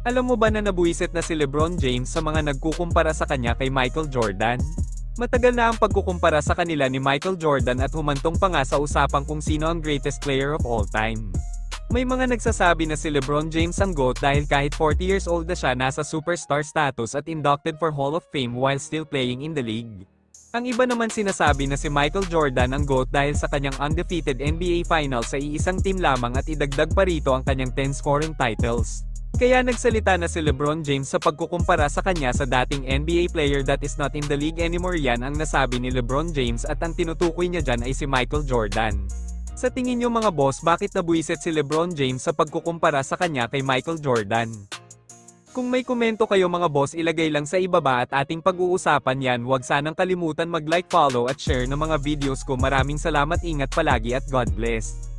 Alam mo ba na nabuwisit na si LeBron James sa mga nagkukumpara sa kanya kay Michael Jordan? Matagal na ang pagkukumpara sa kanila ni Michael Jordan at humantong pa nga sa usapang kung sino ang greatest player of all time. May mga nagsasabi na si LeBron James ang GOAT dahil kahit 40 years old na siya nasa superstar status at inducted for Hall of Fame while still playing in the league. Ang iba naman sinasabi na si Michael Jordan ang GOAT dahil sa kanyang undefeated NBA Finals sa iisang team lamang at idagdag pa rito ang kanyang 10 scoring titles. Kaya nagsalita na si LeBron James sa pagkukumpara sa kanya sa dating NBA player that is not in the league anymore. Yan ang nasabi ni LeBron James at ang tinutukoy niya dyan ay si Michael Jordan. Sa tingin niyo mga boss, bakit nabuwisit si LeBron James sa pagkukumpara sa kanya kay Michael Jordan? Kung may komento kayo mga boss, ilagay lang sa ibaba at ating pag-uusapan yan. Huwag sanang kalimutan mag-like, follow at share ng mga videos ko. Maraming salamat, ingat palagi at God bless.